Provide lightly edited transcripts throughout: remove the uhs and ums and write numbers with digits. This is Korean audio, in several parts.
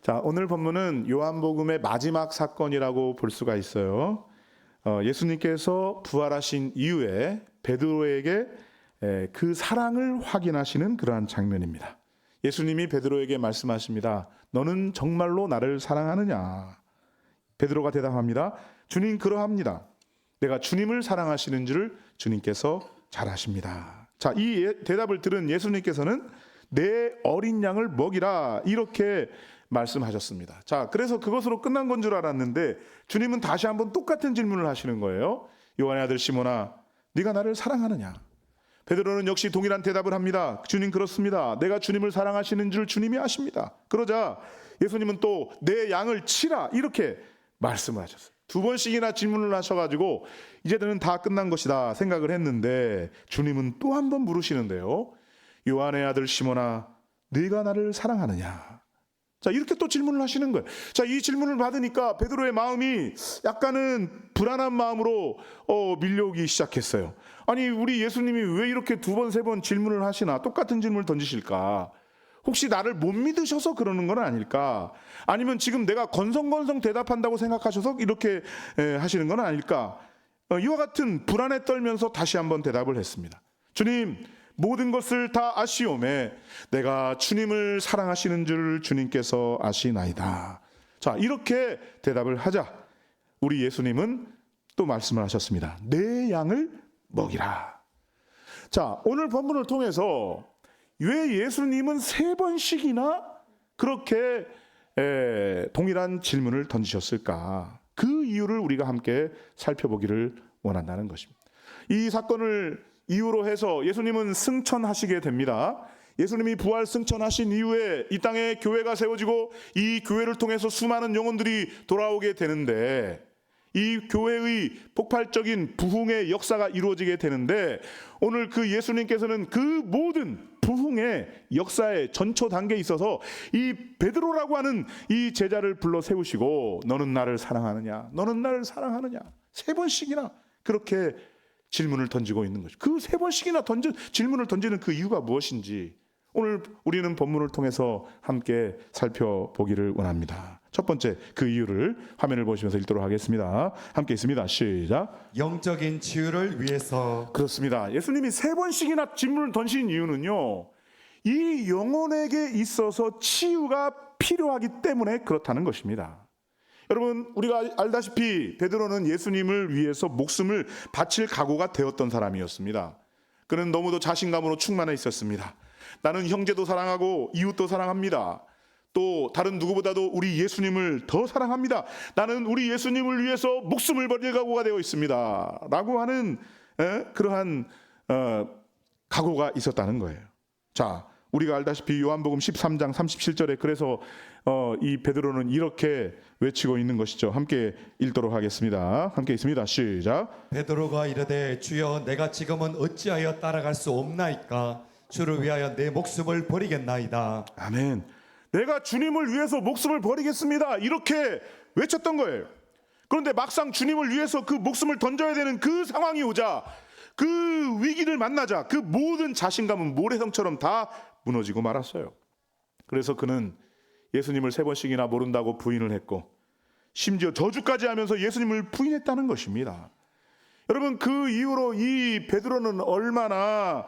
자, 오늘 본문은 요한복음의 마지막 사건이라고 볼 수가 있어요. 예수님께서 부활하신 이후에 베드로에게 그 사랑을 확인하시는 그러한 장면입니다. 예수님이 베드로에게 말씀하십니다. 너는 정말로 나를 사랑하느냐? 베드로가 대답합니다. 주님, 그러합니다. 내가 주님을 사랑하시는 줄을 주님께서 잘 아십니다. 자, 이 대답을 들은 예수님께서는 내 어린 양을 먹이라 이렇게 말씀하셨습니다. 자, 그래서 그것으로 끝난 건 줄 알았는데 주님은 다시 한번 똑같은 질문을 하시는 거예요. 요한의 아들 시몬아, 네가 나를 사랑하느냐? 베드로는 역시 동일한 대답을 합니다. 주님, 그렇습니다. 내가 주님을 사랑하시는 줄 주님이 아십니다. 그러자 예수님은 또 내 양을 치라 이렇게 말씀을 하셨어요. 두 번씩이나 질문을 하셔가지고 이제는 다 끝난 것이다 생각을 했는데 주님은 또 한 번 물으시는데요. 요한의 아들 시몬아, 네가 나를 사랑하느냐? 자, 이렇게 또 질문을 하시는 거예요. 자, 이 질문을 받으니까 베드로의 마음이 약간은 불안한 마음으로 밀려오기 시작했어요. 아니, 우리 예수님이 왜 이렇게 두 번, 세 번 질문을 하시나? 똑같은 질문을 던지실까? 혹시 나를 못 믿으셔서 그러는 건 아닐까? 아니면 지금 내가 건성건성 대답한다고 생각하셔서 이렇게 하시는 건 아닐까? 이와 같은 불안에 떨면서 다시 한번 대답을 했습니다. 주님, 모든 것을 다 아시오매 내가 주님을 사랑하시는 줄 주님께서 아시나이다. 자, 이렇게 대답을 하자 우리 예수님은 또 말씀을 하셨습니다. 내 양을 먹이라. 자, 오늘 본문을 통해서 왜 예수님은 세 번씩이나 그렇게 동일한 질문을 던지셨을까? 그 이유를 우리가 함께 살펴보기를 원한다는 것입니다. 이 사건을 이유로 해서 예수님은 승천하시게 됩니다. 예수님이 부활 승천하신 이후에 이 땅에 교회가 세워지고 이 교회를 통해서 수많은 영혼들이 돌아오게 되는데 이 교회의 폭발적인 부흥의 역사가 이루어지게 되는데 오늘 그 예수님께서는 그 모든 부흥의 역사의 전초 단계에 있어서 이 베드로라고 하는 이 제자를 불러 세우시고 너는 나를 사랑하느냐? 너는 나를 사랑하느냐? 세 번씩이나 그렇게 질문을 던지고 있는 거죠. 그 세 번씩이나 질문을 던지는 그 이유가 무엇인지 오늘 우리는 본문을 통해서 함께 살펴보기를 원합니다. 첫 번째 그 이유를 화면을 보시면서 읽도록 하겠습니다. 함께 있습니다. 시작. 영적인 치유를 위해서. 그렇습니다. 예수님이 세 번씩이나 질문을 던진 이유는요, 이 영혼에게 있어서 치유가 필요하기 때문에 그렇다는 것입니다. 여러분, 우리가 알다시피 베드로는 예수님을 위해서 목숨을 바칠 각오가 되었던 사람이었습니다. 그는 너무도 자신감으로 충만해 있었습니다. 나는 형제도 사랑하고 이웃도 사랑합니다. 또 다른 누구보다도 우리 예수님을 더 사랑합니다. 나는 우리 예수님을 위해서 목숨을 버릴 각오가 되어 있습니다. 라고 하는 그러한 각오가 있었다는 거예요. 자, 우리가 알다시피 요한복음 13장 37절에 그래서 이 베드로는 이렇게 외치고 있는 것이죠. 함께 읽도록 하겠습니다. 함께 있습니다. 시작. 베드로가 이르되 주여 내가 지금은 어찌하여 따라갈 수 없나이까? 주를 위하여 내 목숨을 버리겠나이다. 아멘. 내가 주님을 위해서 목숨을 버리겠습니다. 이렇게 외쳤던 거예요. 그런데 막상 주님을 위해서 그 목숨을 던져야 되는 그 상황이 오자, 그 위기를 만나자 그 모든 자신감은 모래성처럼 다 무너지고 말았어요. 그래서 그는 예수님을 세 번씩이나 모른다고 부인을 했고 심지어 저주까지 하면서 예수님을 부인했다는 것입니다. 여러분, 그 이후로 이 베드로는 얼마나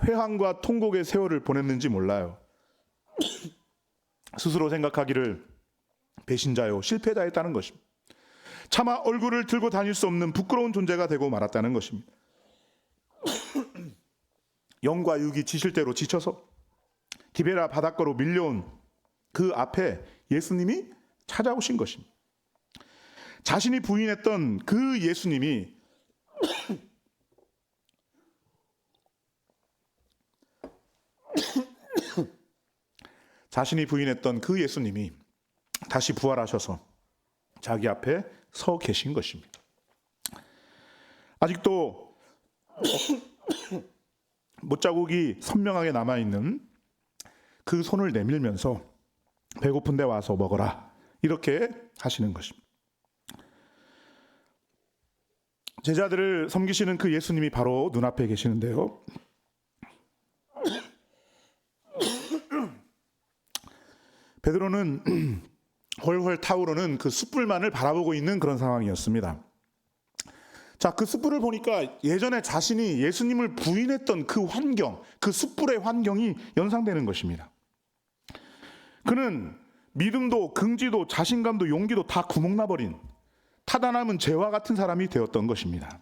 회항과 통곡의 세월을 보냈는지 몰라요. 스스로 생각하기를 배신자요 실패자였다는 것입니다. 차마 얼굴을 들고 다닐 수 없는 부끄러운 존재가 되고 말았다는 것입니다. 영과 육이 지실 대로 지쳐서 기베라 바닷가로 밀려온 그 앞에 예수님이 찾아오신 것입니다. 자신이 부인했던 그 예수님이 다시 부활하셔서 자기 앞에 서 계신 것입니다. 아직도 못자국이 선명하게 남아있는 그 손을 내밀면서 배고픈데 와서 먹어라 이렇게 하시는 것입니다. 제자들을 섬기시는 그 예수님이 바로 눈앞에 계시는데요, 베드로는 훨훨 타오르는 그 숯불만을 바라보고 있는 그런 상황이었습니다. 자, 그 숯불을 보니까 예전에 자신이 예수님을 부인했던 그 환경, 그 숯불의 환경이 연상되는 것입니다. 그는 믿음도 긍지도 자신감도 용기도 다 구멍나버린 타다 남은 재와 같은 사람이 되었던 것입니다.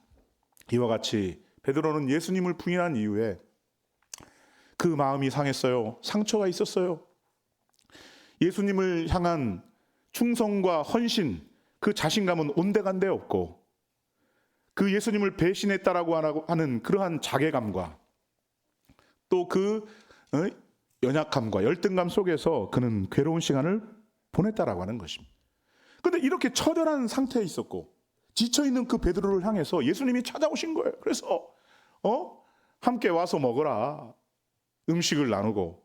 이와 같이 베드로는 예수님을 부인한 이후에 그 마음이 상했어요. 상처가 있었어요. 예수님을 향한 충성과 헌신, 그 자신감은 온데간데 없고 그 예수님을 배신했다라고 하는 그러한 자괴감과 또 그 연약함과 열등감 속에서 그는 괴로운 시간을 보냈다라고 하는 것입니다. 그런데 이렇게 처절한 상태에 있었고 지쳐있는 그 베드로를 향해서 예수님이 찾아오신 거예요. 그래서 함께 와서 먹어라. 음식을 나누고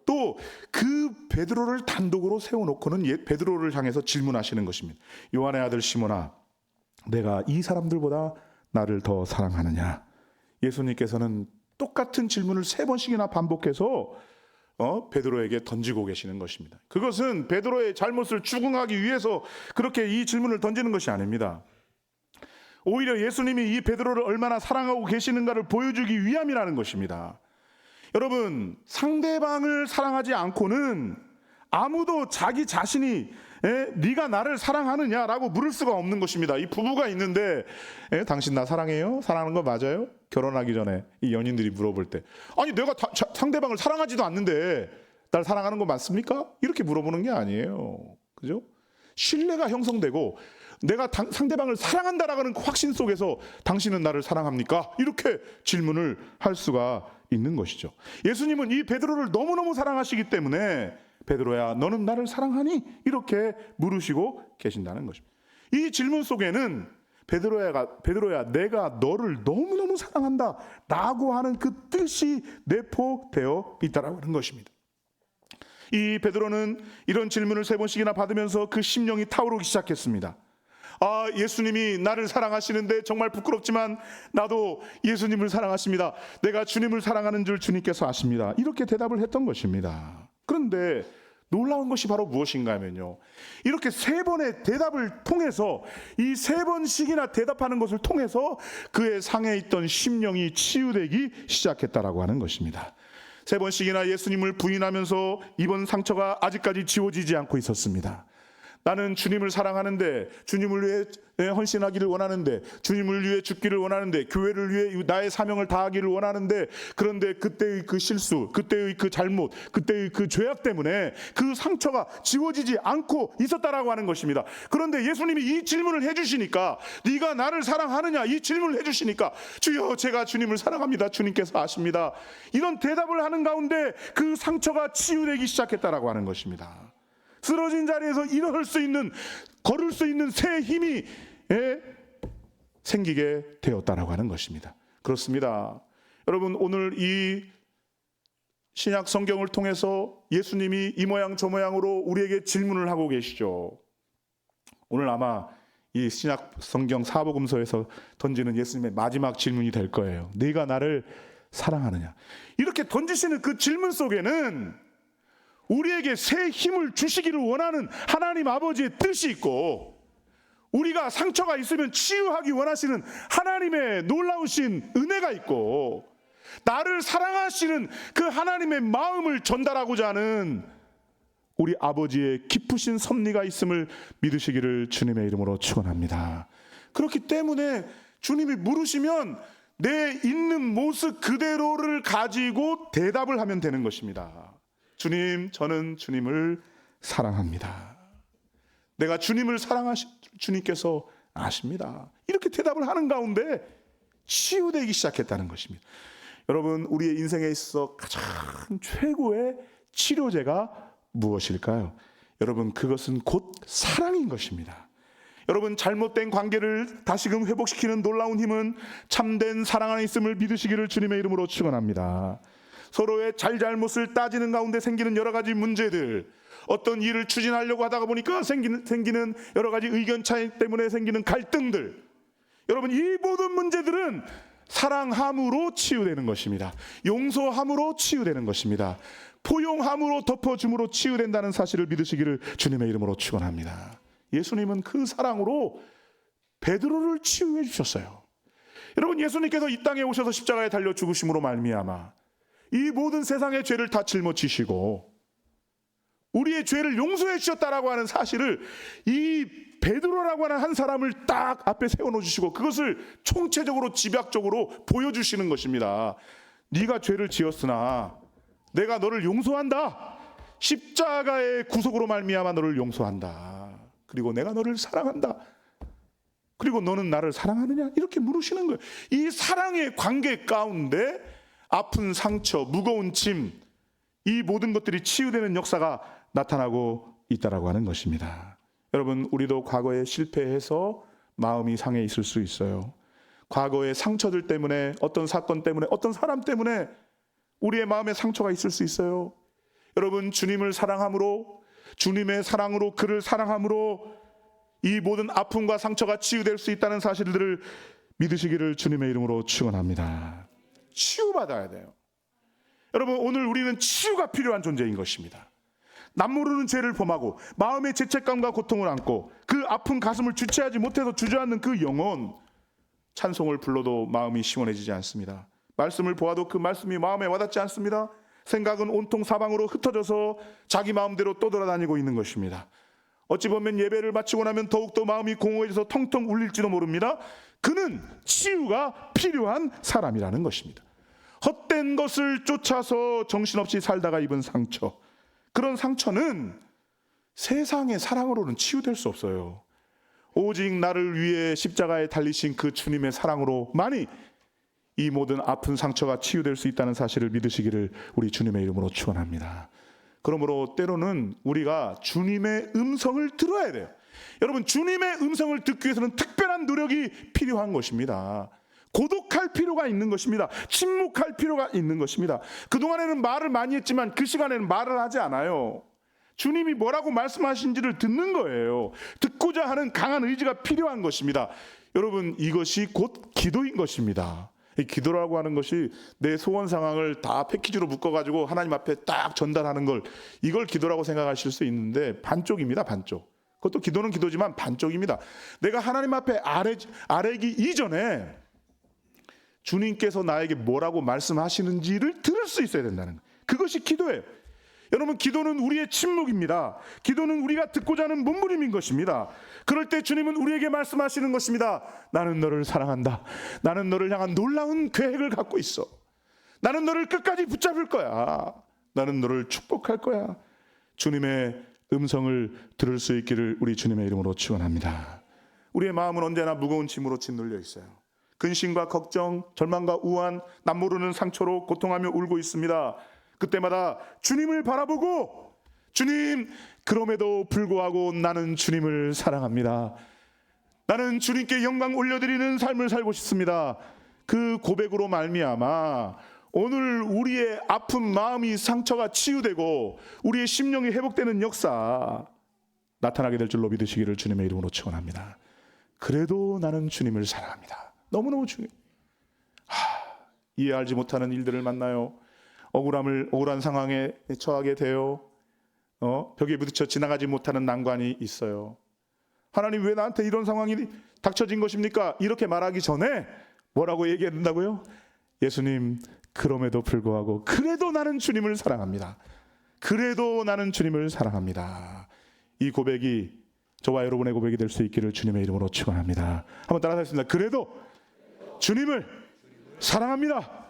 또 그 베드로를 단독으로 세워놓고는 베드로를 향해서 질문하시는 것입니다. 요한의 아들 시몬아, 내가 이 사람들보다 나를 더 사랑하느냐? 예수님께서는 똑같은 질문을 3번씩이나 반복해서 베드로에게 던지고 계시는 것입니다. 그것은 베드로의 잘못을 추궁하기 위해서 그렇게 이 질문을 던지는 것이 아닙니다. 오히려 예수님이 이 베드로를 얼마나 사랑하고 계시는가를 보여주기 위함이라는 것입니다. 여러분, 상대방을 사랑하지 않고는 아무도 자기 자신이 네가 나를 사랑하느냐라고 물을 수가 없는 것입니다. 이 부부가 있는데 당신 나 사랑해요? 사랑하는 거 맞아요? 결혼하기 전에 이 연인들이 물어볼 때 아니 내가 상대방을 사랑하지도 않는데 날 사랑하는 거 맞습니까? 이렇게 물어보는 게 아니에요. 그죠? 신뢰가 형성되고 내가 상대방을 사랑한다라는 확신 속에서 당신은 나를 사랑합니까? 이렇게 질문을 할 수가 있는 것이죠. 예수님은 이 베드로를 너무너무 사랑하시기 때문에 베드로야 너는 나를 사랑하니? 이렇게 물으시고 계신다는 것입니다. 이 질문 속에는 베드로야 내가 너를 너무너무 사랑한다 라고 하는 그 뜻이 내포되어 있다라고 하는 것입니다. 이 베드로는 이런 질문을 3번씩이나 받으면서 그 심령이 타오르기 시작했습니다. 아, 예수님이 나를 사랑하시는데 정말 부끄럽지만 나도 예수님을 사랑하십니다. 내가 주님을 사랑하는 줄 주님께서 아십니다. 이렇게 대답을 했던 것입니다. 그런데 놀라운 것이 바로 무엇인가 하면요, 이렇게 3번의 대답을 통해서 이 3번씩이나 대답하는 것을 통해서 그의 상해 있던 심령이 치유되기 시작했다라고 하는 것입니다. 3번씩이나 예수님을 부인하면서 이번 상처가 아직까지 지워지지 않고 있었습니다. 나는 주님을 사랑하는데, 주님을 위해 헌신하기를 원하는데, 주님을 위해 죽기를 원하는데, 교회를 위해 나의 사명을 다하기를 원하는데, 그런데 그때의 그 실수, 그때의 그 잘못, 그때의 그 죄악 때문에 그 상처가 지워지지 않고 있었다라고 하는 것입니다. 그런데 예수님이 이 질문을 해주시니까, 네가 나를 사랑하느냐 이 질문을 해주시니까, 주여 제가 주님을 사랑합니다. 주님께서 아십니다. 이런 대답을 하는 가운데 그 상처가 치유되기 시작했다라고 하는 것입니다. 쓰러진 자리에서 일어설 수 있는, 걸을 수 있는 새 힘이 생기게 되었다라고 하는 것입니다. 그렇습니다. 여러분, 오늘 이 신약 성경을 통해서 예수님이 이 모양 저 모양으로 우리에게 질문을 하고 계시죠. 오늘 아마 이 신약 성경 사복음서에서 던지는 예수님의 마지막 질문이 될 거예요. 네가 나를 사랑하느냐? 이렇게 던지시는 그 질문 속에는 우리에게 새 힘을 주시기를 원하는 하나님 아버지의 뜻이 있고, 우리가 상처가 있으면 치유하기 원하시는 하나님의 놀라우신 은혜가 있고, 나를 사랑하시는 그 하나님의 마음을 전달하고자 하는 우리 아버지의 깊으신 섭리가 있음을 믿으시기를 주님의 이름으로 축원합니다. 그렇기 때문에 주님이 물으시면 내 있는 모습 그대로를 가지고 대답을 하면 되는 것입니다. 주님, 저는 주님을 사랑합니다. 내가 주님을 사랑하신 주님께서 아십니다. 이렇게 대답을 하는 가운데 치유되기 시작했다는 것입니다. 여러분, 우리의 인생에 있어 가장 최고의 치료제가 무엇일까요? 여러분, 그것은 곧 사랑인 것입니다. 여러분, 잘못된 관계를 다시금 회복시키는 놀라운 힘은 참된 사랑 안에 있음을 믿으시기를 주님의 이름으로 축원합니다. 서로의 잘잘못을 따지는 가운데 생기는 여러 가지 문제들, 어떤 일을 추진하려고 하다가 보니까 생기는 여러 가지 의견 차이 때문에 생기는 갈등들, 여러분, 이 모든 문제들은 사랑함으로 치유되는 것입니다. 용서함으로 치유되는 것입니다. 포용함으로 덮어줌으로 치유된다는 사실을 믿으시기를 주님의 이름으로 축원합니다. 예수님은 그 사랑으로 베드로를 치유해 주셨어요. 여러분, 예수님께서 이 땅에 오셔서 십자가에 달려 죽으심으로 말미암아 이 모든 세상의 죄를 다 짊어지시고 우리의 죄를 용서해 주셨다라고 하는 사실을 이 베드로라고 하는 한 사람을 딱 앞에 세워놓으시고 그것을 총체적으로 집약적으로 보여주시는 것입니다. 네가 죄를 지었으나 내가 너를 용서한다. 십자가의 구속으로 말미암아 너를 용서한다. 그리고 내가 너를 사랑한다. 그리고 너는 나를 사랑하느냐? 이렇게 물으시는 거예요. 이 사랑의 관계 가운데 아픈 상처, 무거운 짐, 이 모든 것들이 치유되는 역사가 나타나고 있다라고 하는 것입니다. 여러분, 우리도 과거에 실패해서 마음이 상해 있을 수 있어요. 과거의 상처들 때문에, 어떤 사건 때문에, 어떤 사람 때문에 우리의 마음에 상처가 있을 수 있어요. 여러분, 주님을 사랑함으로, 주님의 사랑으로, 그를 사랑함으로 이 모든 아픔과 상처가 치유될 수 있다는 사실들을 믿으시기를 주님의 이름으로 축원합니다. 치유받아야 돼요. 여러분, 오늘 우리는 치유가 필요한 존재인 것입니다. 남모르는 죄를 범하고 마음의 죄책감과 고통을 안고 그 아픈 가슴을 주체하지 못해서 주저앉는 그 영혼, 찬송을 불러도 마음이 시원해지지 않습니다. 말씀을 보아도 그 말씀이 마음에 와닿지 않습니다. 생각은 온통 사방으로 흩어져서 자기 마음대로 떠돌아다니고 있는 것입니다. 어찌 보면 예배를 마치고 나면 더욱더 마음이 공허해져서 텅텅 울릴지도 모릅니다. 그는 치유가 필요한 사람이라는 것입니다. 헛된 것을 쫓아서 정신없이 살다가 입은 상처, 그런 상처는 세상의 사랑으로는 치유될 수 없어요. 오직 나를 위해 십자가에 달리신 그 주님의 사랑으로만이 이 모든 아픈 상처가 치유될 수 있다는 사실을 믿으시기를 우리 주님의 이름으로 축원합니다. 그러므로 때로는 우리가 주님의 음성을 들어야 돼요. 여러분, 주님의 음성을 듣기 위해서는 특별한 노력이 필요한 것입니다. 고독할 필요가 있는 것입니다. 침묵할 필요가 있는 것입니다. 그동안에는 말을 많이 했지만 그 시간에는 말을 하지 않아요. 주님이 뭐라고 말씀하신지를 듣는 거예요. 듣고자 하는 강한 의지가 필요한 것입니다. 여러분, 이것이 곧 기도인 것입니다. 이 기도라고 하는 것이 내 소원 상황을 다 패키지로 묶어가지고 하나님 앞에 딱 전달하는 걸, 이걸 기도라고 생각하실 수 있는데 반쪽입니다. 반쪽. 그것도 기도는 기도지만 반쪽입니다. 내가 하나님 앞에 아뢰기 이전에 주님께서 나에게 뭐라고 말씀하시는지를 들을 수 있어야 된다는 거예요. 그것이 기도예요. 여러분, 기도는 우리의 침묵입니다. 기도는 우리가 듣고자 하는 몸부림인 것입니다. 그럴 때 주님은 우리에게 말씀하시는 것입니다. 나는 너를 사랑한다. 나는 너를 향한 놀라운 계획을 갖고 있어. 나는 너를 끝까지 붙잡을 거야. 나는 너를 축복할 거야. 주님의 음성을 들을 수 있기를 우리 주님의 이름으로 축원합니다. 우리의 마음은 언제나 무거운 짐으로 짓눌려 있어요. 근심과 걱정, 절망과 우환, 남모르는 상처로 고통하며 울고 있습니다. 그때마다 주님을 바라보고, 주님, 그럼에도 불구하고 나는 주님을 사랑합니다. 나는 주님께 영광 올려드리는 삶을 살고 싶습니다. 그 고백으로 말미암아 오늘 우리의 아픈 마음이, 상처가 치유되고 우리의 심령이 회복되는 역사 나타나게 될 줄로 믿으시기를 주님의 이름으로 축원합니다. 그래도 나는 주님을 사랑합니다. 너무너무 중요해요. 이해하지 못하는 일들을 만나요. 억울한 상황에 처하게 돼요. 벽에 부딪혀 지나가지 못하는 난관이 있어요. 하나님, 왜 나한테 이런 상황이 닥쳐진 것입니까? 이렇게 말하기 전에 뭐라고 얘기해야 된다고요? 예수님, 그럼에도 불구하고 그래도 나는 주님을 사랑합니다. 그래도 나는 주님을 사랑합니다. 이 고백이 저와 여러분의 고백이 될 수 있기를 주님의 이름으로 축원합니다. 한번 따라하겠습니다. 그래도 주님을 사랑합니다.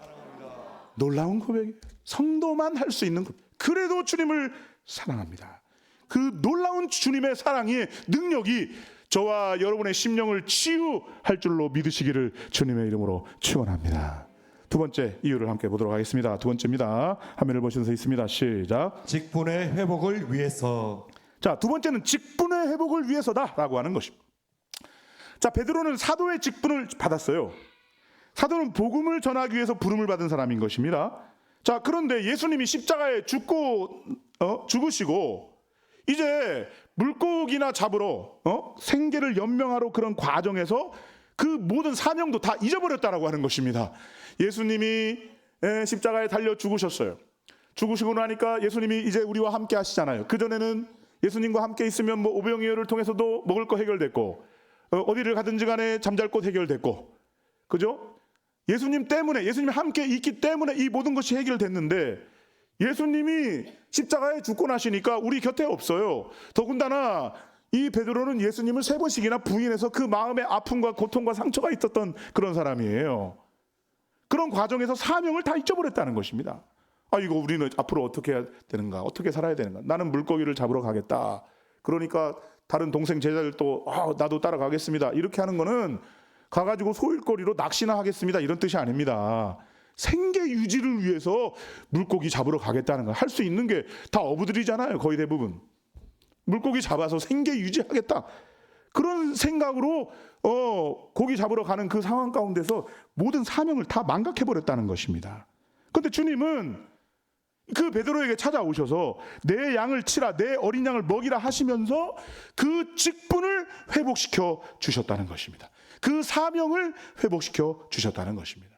놀라운 고백이에요. 성도만 할 수 있는 고백. 그래도 주님을 사랑합니다. 그 놀라운 주님의 사랑의 능력이 저와 여러분의 심령을 치유할 줄로 믿으시기를 주님의 이름으로 축원합니다. 두 번째 이유를 함께 보도록 하겠습니다. 두 번째입니다. 화면을 보시면서 있습니다. 시작. 직분의 회복을 위해서. 자, 두 번째는 직분의 회복을 위해서다라고 하는 것입니다. 자, 베드로는 사도의 직분을 받았어요. 사도는 복음을 전하기 위해서 부름을 받은 사람인 것입니다. 자, 그런데 예수님이 십자가에 죽으시고 이제 물고기나 잡으러 생계를 연명하러 그런 과정에서 그 모든 사명도 다 잊어버렸다라고 하는 것입니다. 예수님이 십자가에 달려 죽으셨어요. 죽으시고 나니까 예수님이 이제 우리와 함께 하시잖아요. 그전에는 예수님과 함께 있으면 뭐 오병이어를 통해서도 먹을 거 해결됐고, 어디를 가든지 간에 잠잘 곳 해결됐고, 그죠? 예수님 때문에, 예수님이 함께 있기 때문에 이 모든 것이 해결됐는데, 예수님이 십자가에 죽고 나시니까 우리 곁에 없어요. 더군다나 이 베드로는 예수님을 3번씩이나 부인해서 그 마음의 아픔과 고통과 상처가 있었던 그런 사람이에요. 그런 과정에서 사명을 다 잊어버렸다는 것입니다. 이거 우리는 앞으로 어떻게 해야 되는가, 어떻게 살아야 되는가. 나는 물고기를 잡으러 가겠다. 그러니까 다른 동생 제자들도 나도 따라가겠습니다. 이렇게 하는 거는 가가지고 소일거리로 낚시나 하겠습니다, 이런 뜻이 아닙니다. 생계 유지를 위해서 물고기 잡으러 가겠다는 거. 할 수 있는 게 다 어부들이잖아요, 거의 대부분. 물고기 잡아서 생계 유지하겠다, 그런 생각으로 고기 잡으러 가는 그 상황 가운데서 모든 사명을 다 망각해버렸다는 것입니다. 그런데 주님은 그 베드로에게 찾아오셔서 내 양을 치라, 내 어린 양을 먹이라 하시면서 그 직분을 회복시켜 주셨다는 것입니다. 그 사명을 회복시켜 주셨다는 것입니다.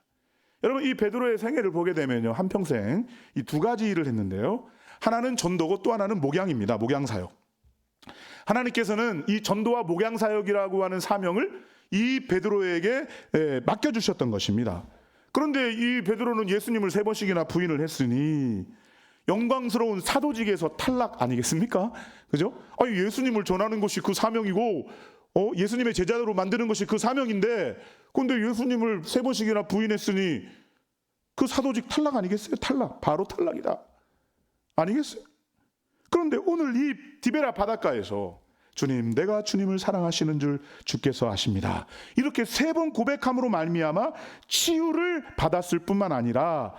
여러분, 이 베드로의 생애를 보게 되면요, 한평생 이 2가지 일을 했는데요, 하나는 전도고 또 하나는 목양입니다. 목양사역. 하나님께서는 이 전도와 목양사역이라고 하는 사명을 이 베드로에게 맡겨주셨던 것입니다. 그런데 이 베드로는 예수님을 3번씩이나 부인을 했으니 영광스러운 사도직에서 탈락 아니겠습니까? 그죠? 예수님을 전하는 것이 그 사명이고, 예수님의 제자로 만드는 것이 그 사명인데, 그런데 예수님을 3번씩이나 부인했으니 그 사도직 탈락 아니겠어요? 탈락, 바로 탈락이다 아니겠어요? 그런데 오늘 이 디베라 바닷가에서 주님, 내가 주님을 사랑하시는 줄 주께서 아십니다, 이렇게 3번 고백함으로 말미암아 치유를 받았을 뿐만 아니라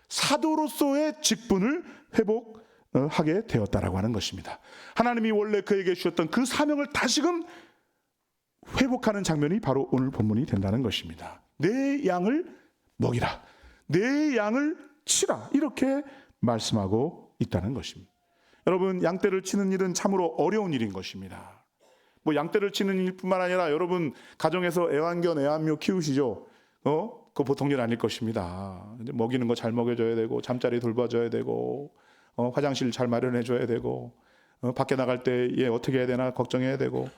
사도로서의 직분을 회복하게 되었다라고 하는 것입니다. 하나님이 원래 그에게 주셨던 그 사명을 다시금 회복하는 장면이 바로 오늘 본문이 된다는 것입니다. 내 양을 먹이라, 내 양을 치라, 이렇게 말씀하고 있다는 것입니다. 여러분, 양떼를 치는 일은 참으로 어려운 일인 것입니다. 뭐 양떼를 치는 일뿐만 아니라 여러분 가정에서 애완견, 애완묘 키우시죠? 그거 보통 일 아닐 것입니다. 먹이는 거 잘 먹여줘야 되고, 잠자리 돌봐줘야 되고, 화장실 잘 마련해줘야 되고, 밖에 나갈 때 얘 어떻게 해야 되나 걱정해야 되고.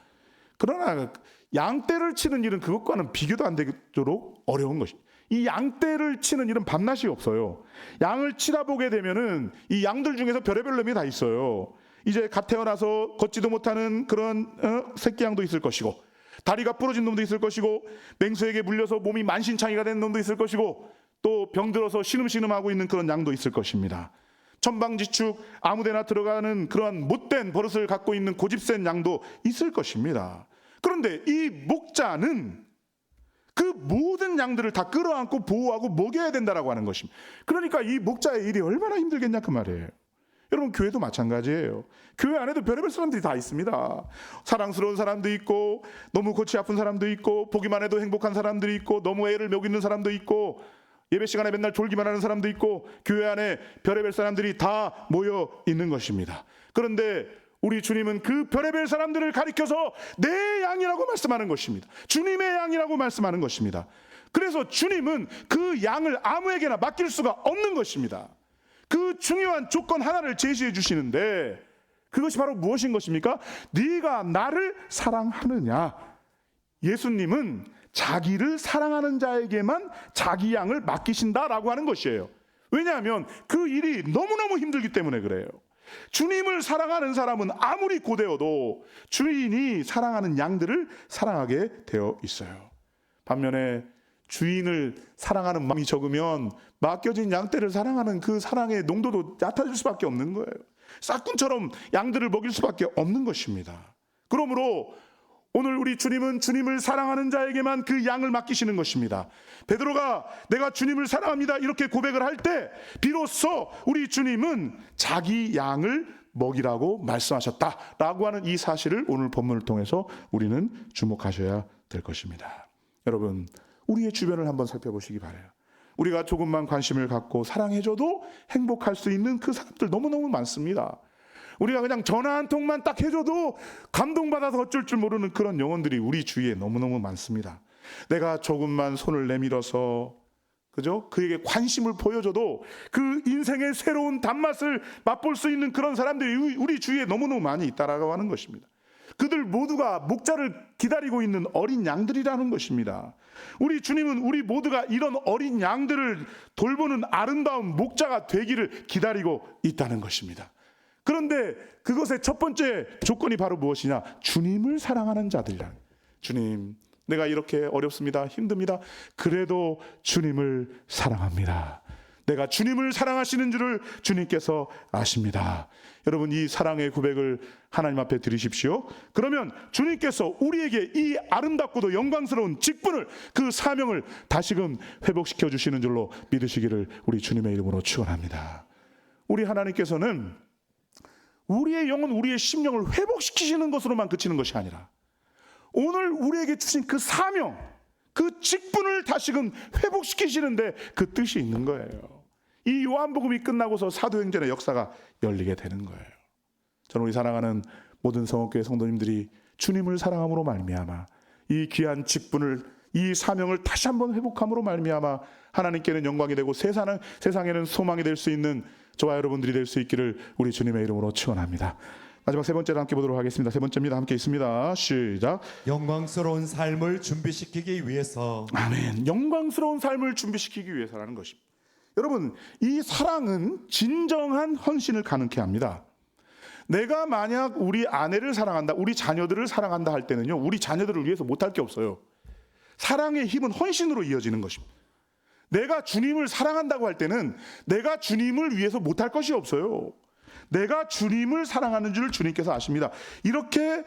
그러나 양떼를 치는 일은 그것과는 비교도 안 되도록 어려운 것입니다. 이 양떼를 치는 일은 밤낮이 없어요. 양을 치다 보게 되면은 이 양들 중에서 별의별 놈이 다 있어요. 이제 갓 태어나서 걷지도 못하는 그런 새끼 양도 있을 것이고, 다리가 부러진 놈도 있을 것이고, 맹수에게 물려서 몸이 만신창이가 된 놈도 있을 것이고, 또 병들어서 신음신음하고 있는 그런 양도 있을 것입니다. 천방지축 아무데나 들어가는 그런 못된 버릇을 갖고 있는 고집센 양도 있을 것입니다. 그런데 이 목자는 그 모든 양들을 다 끌어안고 보호하고 먹여야 된다라고 하는 것입니다. 그러니까 이 목자의 일이 얼마나 힘들겠냐 그 말이에요. 여러분, 교회도 마찬가지예요. 교회 안에도 별의별 사람들이 다 있습니다. 사랑스러운 사람도 있고, 너무 골치 아픈 사람도 있고, 보기만 해도 행복한 사람들이 있고, 너무 애를 먹이는 사람도 있고, 예배 시간에 맨날 졸기만 하는 사람도 있고, 교회 안에 별의별 사람들이 다 모여 있는 것입니다. 그런데 우리 주님은 그 별의별 사람들을 가리켜서 내 양이라고 말씀하는 것입니다. 주님의 양이라고 말씀하는 것입니다. 그래서 주님은 그 양을 아무에게나 맡길 수가 없는 것입니다. 그 중요한 조건 하나를 제시해 주시는데, 그것이 바로 무엇인 것입니까? 네가 나를 사랑하느냐. 예수님은 자기를 사랑하는 자에게만 자기 양을 맡기신다라고 하는 것이에요. 왜냐하면 그 일이 너무너무 힘들기 때문에 그래요. 주님을 사랑하는 사람은 아무리 고되어도 주인이 사랑하는 양들을 사랑하게 되어 있어요. 반면에 주인을 사랑하는 마음이 적으면 맡겨진 양떼를 사랑하는 그 사랑의 농도도 얕아질 수밖에 없는 거예요. 싹군처럼 양들을 먹일 수밖에 없는 것입니다. 그러므로 오늘 우리 주님은 주님을 사랑하는 자에게만 그 양을 맡기시는 것입니다. 베드로가 내가 주님을 사랑합니다 이렇게 고백을 할 때 비로소 우리 주님은 자기 양을 먹이라고 말씀하셨다라고 하는 이 사실을 오늘 본문을 통해서 우리는 주목하셔야 될 것입니다. 여러분, 우리의 주변을 한번 살펴보시기 바라요. 우리가 조금만 관심을 갖고 사랑해줘도 행복할 수 있는 그 사람들 너무너무 많습니다. 우리가 그냥 전화 한 통만 딱 해줘도 감동받아서 어쩔 줄 모르는 그런 영혼들이 우리 주위에 너무너무 많습니다. 내가 조금만 손을 내밀어서 그죠? 그에게 관심을 보여줘도 그 인생의 새로운 단맛을 맛볼 수 있는 그런 사람들이 우리 주위에 너무너무 많이 있다라고 하는 것입니다. 그들 모두가 목자를 기다리고 있는 어린 양들이라는 것입니다. 우리 주님은 우리 모두가 이런 어린 양들을 돌보는 아름다운 목자가 되기를 기다리고 있다는 것입니다. 그런데 그것의 첫 번째 조건이 바로 무엇이냐? 주님을 사랑하는 자들이라. 주님, 내가 이렇게 어렵습니다. 힘듭니다. 그래도 주님을 사랑합니다. 내가 주님을 사랑하시는 줄을 주님께서 아십니다. 여러분, 이 사랑의 고백을 하나님 앞에 드리십시오. 그러면 주님께서 우리에게 이 아름답고도 영광스러운 직분을, 그 사명을 다시금 회복시켜 주시는 줄로 믿으시기를 우리 주님의 이름으로 축원합니다. 우리 하나님께서는 우리의 영혼, 우리의 심령을 회복시키시는 것으로만 그치는 것이 아니라 오늘 우리에게 주신 그 사명, 그 직분을 다시금 회복시키시는데 그 뜻이 있는 거예요. 이 요한복음이 끝나고서 사도행전의 역사가 열리게 되는 거예요. 저는 우리 사랑하는 모든 성업교회 성도님들이 주님을 사랑함으로 말미암아 이 귀한 직분을, 이 사명을 다시 한번 회복함으로 말미암아 하나님께는 영광이 되고 세상에는 소망이 될 수 있는 저와 여러분들이 될 수 있기를 우리 주님의 이름으로 축원합니다. 마지막 세 번째를 함께 보도록 하겠습니다. 세 번째입니다. 함께 있습니다. 시작. 영광스러운 삶을 준비시키기 위해서. 아멘. 영광스러운 삶을 준비시키기 위해서라는 것입니다. 여러분, 이 사랑은 진정한 헌신을 가능케 합니다. 내가 만약 우리 아내를 사랑한다, 우리 자녀들을 사랑한다 할 때는요, 우리 자녀들을 위해서 못할 게 없어요. 사랑의 힘은 헌신으로 이어지는 것입니다. 내가 주님을 사랑한다고 할 때는 내가 주님을 위해서 못할 것이 없어요. 내가 주님을 사랑하는 줄 주님께서 아십니다. 이렇게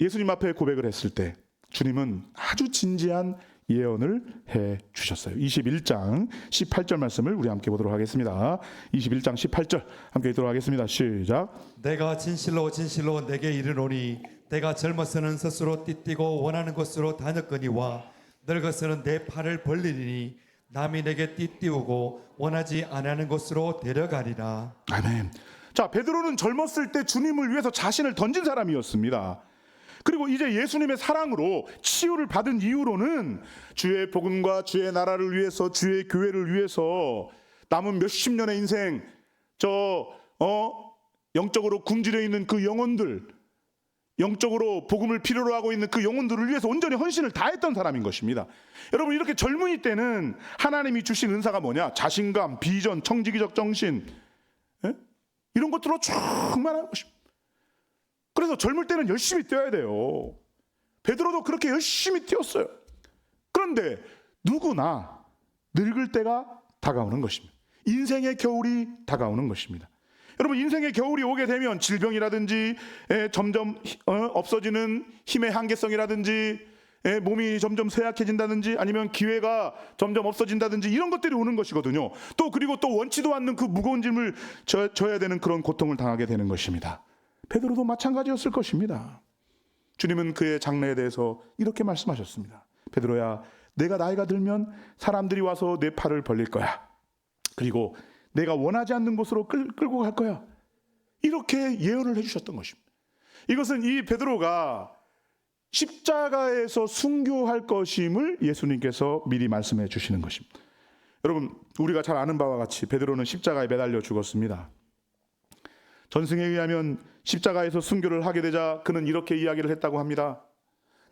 예수님 앞에 고백을 했을 때 주님은 아주 진지한 예언을 해 주셨어요. 21장 18절 말씀을 우리 함께 보도록 하겠습니다. 21장 18절 함께 읽도록 하겠습니다. 시작. 내가 진실로 진실로 내게 이르노니 내가 젊어서는 스스로 띠띠고 원하는 곳으로 다녔거니와 늙어서는 내 팔을 벌리리니 남이 내게 띠띠우고 원하지 아니하는 곳으로 데려가리라. 아멘. 자, 베드로는 젊었을 때 주님을 위해서 자신을 던진 사람이었습니다. 그리고 이제 예수님의 사랑으로 치유를 받은 이후로는 주의 복음과 주의 나라를 위해서, 주의 교회를 위해서 남은 몇십 년의 인생, 영적으로 굶주려 있는 그 영혼들, 영적으로 복음을 필요로 하고 있는 그 영혼들을 위해서 온전히 헌신을 다했던 사람인 것입니다. 여러분, 이렇게 젊은이 때는 하나님이 주신 은사가 뭐냐? 자신감, 비전, 청지기적 정신, 이런 것들로 충만한 것입니다. 그래서 젊을 때는 열심히 뛰어야 돼요. 베드로도 그렇게 열심히 뛰었어요. 그런데 누구나 늙을 때가 다가오는 것입니다. 인생의 겨울이 다가오는 것입니다. 여러분, 인생의 겨울이 오게 되면 질병이라든지 점점 없어지는 힘의 한계성이라든지 몸이 점점 쇠약해진다든지 아니면 기회가 점점 없어진다든지 이런 것들이 오는 것이거든요. 또 그리고 또 원치도 않는 그 무거운 짐을 져야 되는 그런 고통을 당하게 되는 것입니다. 베드로도 마찬가지였을 것입니다. 주님은 그의 장래에 대해서 이렇게 말씀하셨습니다. 베드로야, 내가 나이가 들면 사람들이 와서 내 팔을 벌릴 거야. 그리고 내가 원하지 않는 곳으로 끌고 갈 거야. 이렇게 예언을 해주셨던 것입니다. 이것은 이 베드로가 십자가에서 순교할 것임을 예수님께서 미리 말씀해 주시는 것입니다. 여러분, 우리가 잘 아는 바와 같이 베드로는 십자가에 매달려 죽었습니다. 전승에 의하면 십자가에서 순교를 하게 되자 그는 이렇게 이야기를 했다고 합니다.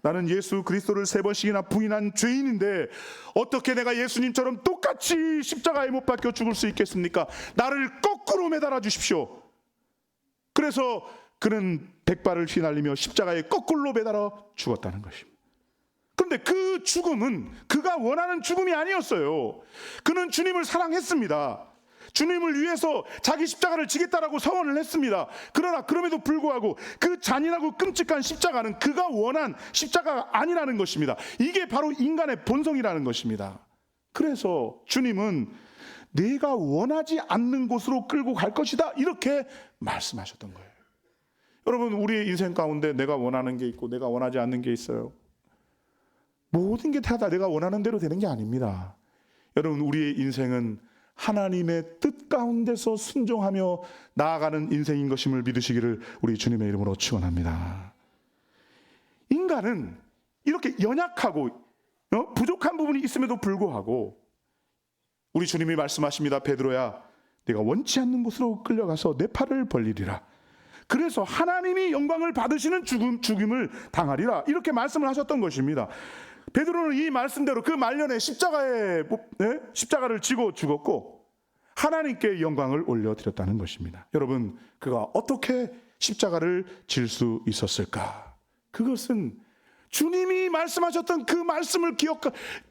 나는 예수 그리스도를 3번씩이나 부인한 죄인인데 어떻게 내가 예수님처럼 똑같이 십자가에 못 박혀 죽을 수 있겠습니까? 나를 거꾸로 매달아 주십시오. 그래서 그는 백발을 휘날리며 십자가에 거꾸로 매달아 죽었다는 것입니다. 그런데 그 죽음은 그가 원하는 죽음이 아니었어요. 그는 주님을 사랑했습니다. 주님을 위해서 자기 십자가를 지겠다라고 서원을 했습니다. 그러나 그럼에도 불구하고 그 잔인하고 끔찍한 십자가는 그가 원한 십자가가 아니라는 것입니다. 이게 바로 인간의 본성이라는 것입니다. 그래서 주님은 내가 원하지 않는 곳으로 끌고 갈 것이다, 이렇게 말씀하셨던 거예요. 여러분, 우리의 인생 가운데 내가 원하는 게 있고 내가 원하지 않는 게 있어요. 모든 게 다 내가 원하는 대로 되는 게 아닙니다. 여러분, 우리의 인생은 하나님의 뜻 가운데서 순종하며 나아가는 인생인 것임을 믿으시기를 우리 주님의 이름으로 축원합니다. 인간은 이렇게 연약하고 부족한 부분이 있음에도 불구하고 우리 주님이 말씀하십니다. 베드로야, 네가 원치 않는 곳으로 끌려가서 내 팔을 벌리리라. 그래서 하나님이 영광을 받으시는 죽임을 당하리라. 이렇게 말씀을 하셨던 것입니다. 베드로는 이 말씀대로 그 말년에 십자가를 지고 죽었고 하나님께 영광을 올려드렸다는 것입니다. 여러분, 그가 어떻게 십자가를 질 수 있었을까? 그것은 주님이 말씀하셨던 그 말씀을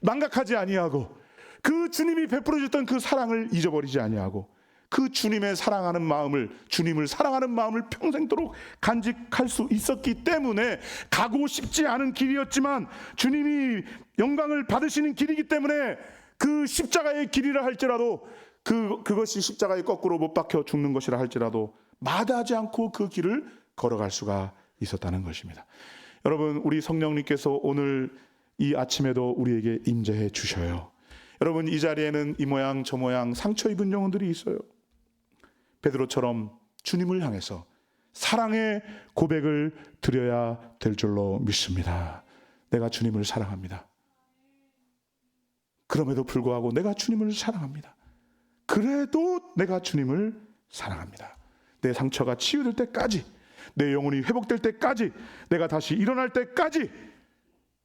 망각하지 아니하고 그 주님이 베풀어 주셨던 그 사랑을 잊어버리지 아니하고 그 주님을 사랑하는 마음을 평생도록 간직할 수 있었기 때문에 가고 싶지 않은 길이었지만 주님이 영광을 받으시는 길이기 때문에 그 십자가의 길이라 할지라도 그것이 십자가에 거꾸로 못 박혀 죽는 것이라 할지라도 마다하지 않고 그 길을 걸어갈 수가 있었다는 것입니다. 여러분, 우리 성령님께서 오늘 이 아침에도 우리에게 임재해 주셔요. 여러분, 이 자리에는 이 모양 저 모양 상처 입은 영혼들이 있어요. 베드로처럼 주님을 향해서 사랑의 고백을 드려야 될 줄로 믿습니다. 내가 주님을 사랑합니다. 그럼에도 불구하고 내가 주님을 사랑합니다. 그래도 내가 주님을 사랑합니다. 내 상처가 치유될 때까지, 내 영혼이 회복될 때까지, 내가 다시 일어날 때까지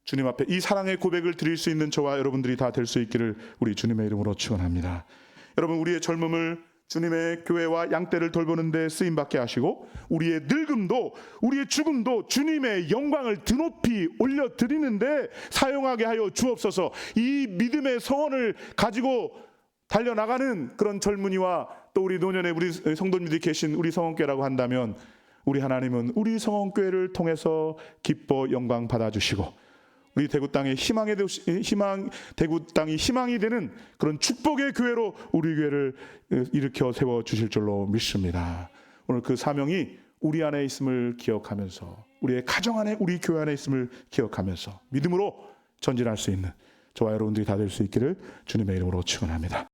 주님 앞에 이 사랑의 고백을 드릴 수 있는 저와 여러분들이 다 될 수 있기를 우리 주님의 이름으로 축원합니다. 여러분, 우리의 젊음을 주님의 교회와 양떼를 돌보는 데 쓰임받게 하시고 우리의 늙음도 우리의 죽음도 주님의 영광을 드높이 올려드리는데 사용하게 하여 주옵소서. 이 믿음의 서원을 가지고 달려나가는 그런 젊은이와 또 우리 노년에 우리 성도님들이 계신 우리 성원교회라고 한다면 우리 하나님은 우리 성원교회를 통해서 기뻐 영광 받아주시고 우리 대구 땅의 대구 땅이 희망이 되는 그런 축복의 교회로 우리 교회를 일으켜 세워 주실 줄로 믿습니다. 오늘 그 사명이 우리 안에 있음을 기억하면서 우리의 가정 안에 우리 교회 안에 있음을 기억하면서 믿음으로 전진할 수 있는 저와 여러분들이 다 될 수 있기를 주님의 이름으로 축원합니다.